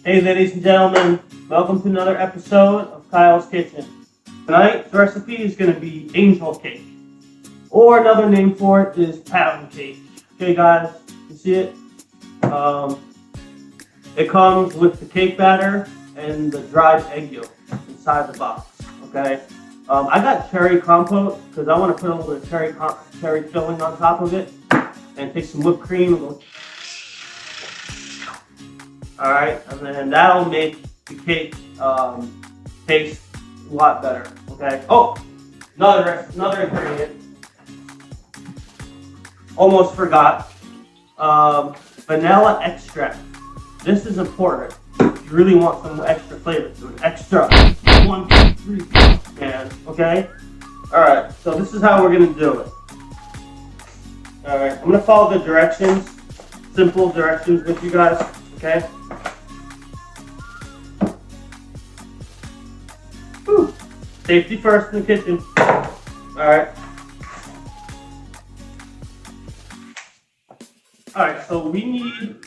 Hey ladies and gentlemen, welcome to another episode of Kyle's Kitchen. Tonight's recipe is going to be angel cake, or another name for it is pound cake. Okay guys, you see it? It comes with the cake batter and the dried egg yolk inside the box, okay? I got cherry compote because I want to put a little bit of cherry filling on top of it and take some whipped cream and go. Alright, and then that'll make the cake taste a lot better, okay? Oh, another ingredient. Almost forgot. Vanilla extract. This is important. If you really want some extra flavor to it. Extra. 1, 2, 3, man, okay? Alright, so this is how we're going to do it. Alright, I'm going to follow the directions. Simple directions with you guys, okay? Whew. Safety first in the kitchen. Alright. Alright, so we need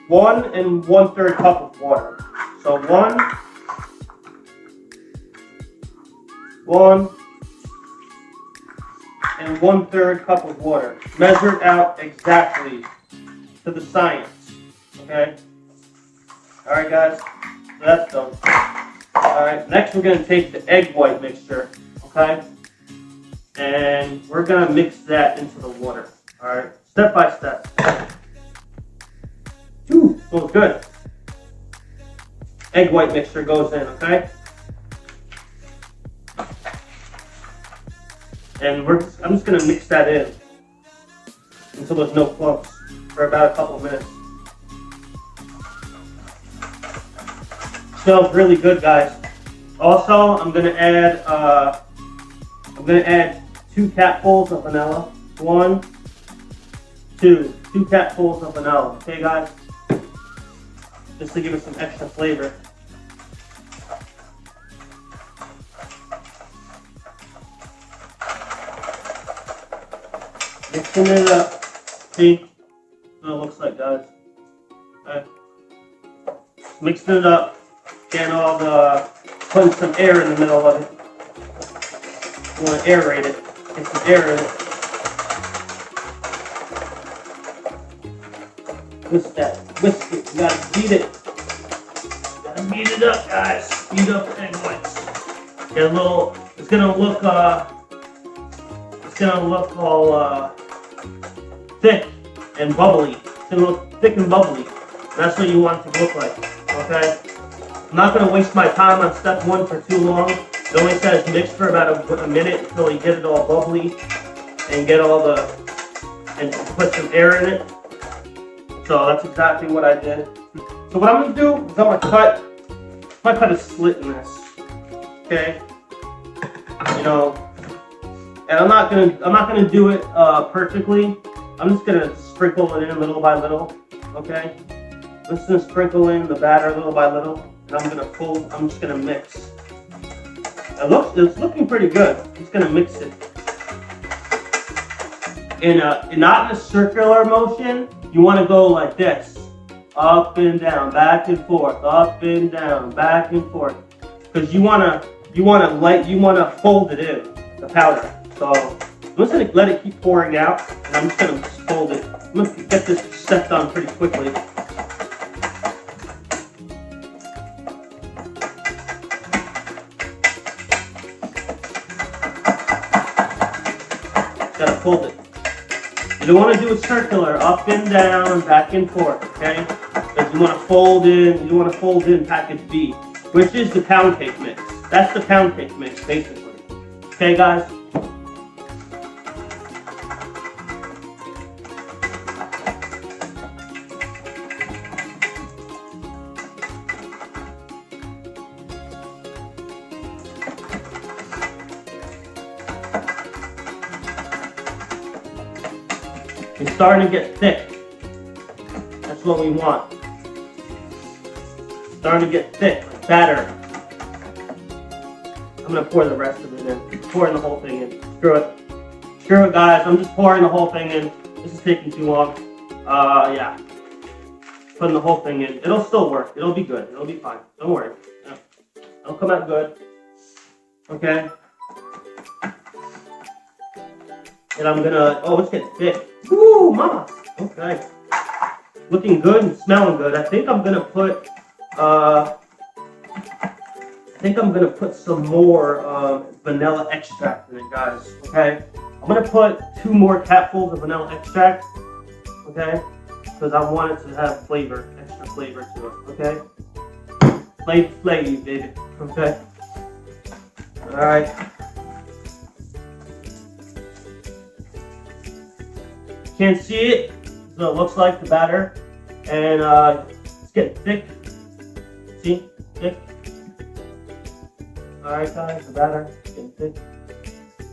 1 1/3 cup of water. So 1 1/3 cup of water. Measured out exactly to the science. Okay? Alright guys, so that's done. Alright, next we're going to take the egg white mixture, okay? And we're going to mix that into the water, alright? Step by step. Ooh, smells good. Egg white mixture goes in, okay? And I'm just going to mix that in until there's no clumps for about a couple minutes. Smells really good, guys. Also, I'm gonna add 2 capfuls of vanilla. 1, 2 capfuls of vanilla. Okay, guys, just to give it some extra flavor. Mixing it up. See what it looks like, guys. Okay. Mixing it up. And putting some air in the middle of it. You want to aerate it. Get some air in it. Whisk it. You gotta beat it. You gotta beat it up, guys. Beat up the egg whites. Get a little. It's gonna look all thick and bubbly. It's gonna look thick and bubbly. That's what you want it to look like. Okay. I'm not going to waste my time on step 1 for too long. It only says mix for about a minute until you get it all bubbly and and put some air in it. So that's exactly what I did. So what I'm going to do is I'm going to cut a slit in this. Okay? And I'm not going to do it perfectly. I'm just going to sprinkle it in little by little. Okay? I'm just going to sprinkle in the batter little by little. And I'm just gonna mix. It's looking pretty good. I'm just gonna mix it. Not in a circular motion. You wanna go like this. Up and down, back and forth, up and down, back and forth. Because you wanna fold it in, the powder. So I'm just gonna let it keep pouring out, and I'm just gonna fold it. I'm gonna get this set done pretty quickly. Gotta fold it. You don't want to do it circular, up and down, back and forth, okay? Because you want to fold in package B, which is the pound cake mix. That's the pound cake mix, basically. Okay, guys? It's starting to get thick. That's what we want. It's starting to get thick, like batter. I'm gonna pour the rest of it in. Pouring the whole thing in. Screw it. Screw it, guys. I'm just pouring the whole thing in. This is taking too long. Yeah. putting the whole thing in. It'll still work. It'll be good. It'll be fine. Don't worry. Yeah. It'll come out good. Okay. And I'm gonna, oh, it's getting thick. Woo, mama. Okay. Looking good and smelling good. I think I'm gonna put, some more vanilla extract in it, guys. Okay. I'm gonna put 2 more capfuls of vanilla extract. Okay. Because I want it to have flavor, extra flavor to it. Okay. Flavor, baby. Okay. All right. Can't see it, so it looks like the batter, and it's getting thick. See, thick. All right, guys, the batter is getting thick.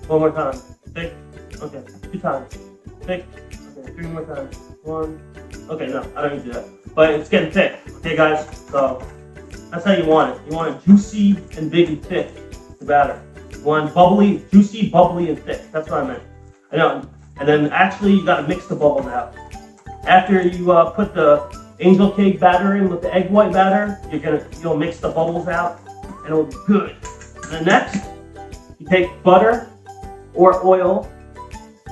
One more time, thick. Okay, 2 times, thick. Okay, 3 more times. 1. Okay, no, I don't need to do that, but it's getting thick. Okay, guys, so that's how you want it. You want it juicy and big and thick. The batter. You want bubbly, juicy, bubbly, and thick. That's what I meant. I know. And then actually you gotta mix the bubbles out. After you put the angel cake batter in with the egg white batter, you'll mix the bubbles out, and it'll be good. And then next, you take butter or oil,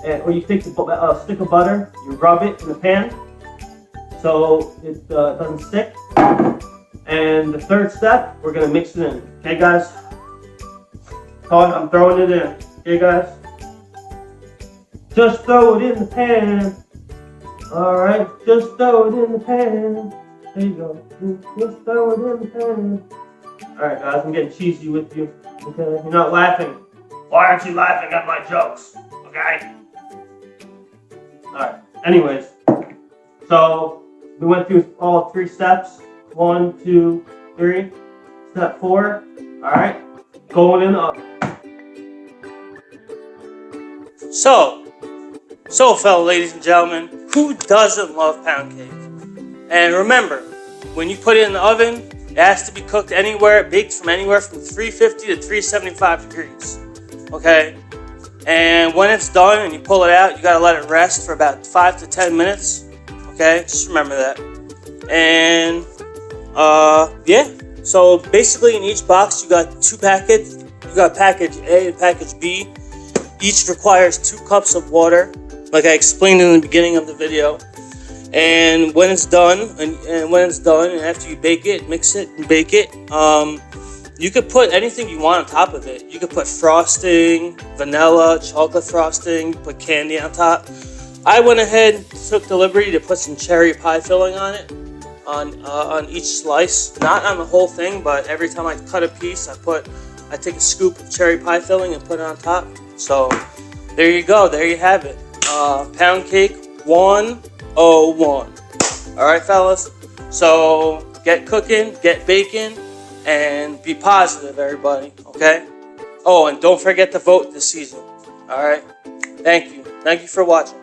or you take the stick of butter, you rub it in the pan so it doesn't stick. And the third step, we're gonna mix it in. Okay, guys? I'm throwing it in. Okay, guys? Just throw it in the pan. Alright, just throw it in the pan. There you go. Just throw it in the pan. Alright, guys, I'm getting cheesy with you. Okay, you're not laughing. Why aren't you laughing at my jokes? Okay? Alright, anyways. So, we went through all 3 steps. 1, 2, 3. Step 4. Alright, going in up. So, fellow ladies and gentlemen, who doesn't love pound cake? And remember, when you put it in the oven, it has to be cooked baked from anywhere from 350 to 375 degrees. Okay? And when it's done and you pull it out, you gotta let it rest for about 5 to 10 minutes. Okay? Just remember that. And, yeah. So basically in each box, you got 2 packets. You got package A and package B. Each requires 2 cups of water, like I explained in the beginning of the video. And when it's done, and after you bake it, mix it and bake it, you could put anything you want on top of it. You could put frosting, vanilla, chocolate frosting, put candy on top. I went ahead and took the liberty to put some cherry pie filling on it, on each slice. Not on the whole thing, but every time I cut a piece, I take a scoop of cherry pie filling and put it on top. So there you go. There you have it. Pound cake 101. All right, fellas. So get cooking, get baking, and be positive, everybody. Okay. Oh, and don't forget to vote this season. All right. Thank you. Thank you for watching.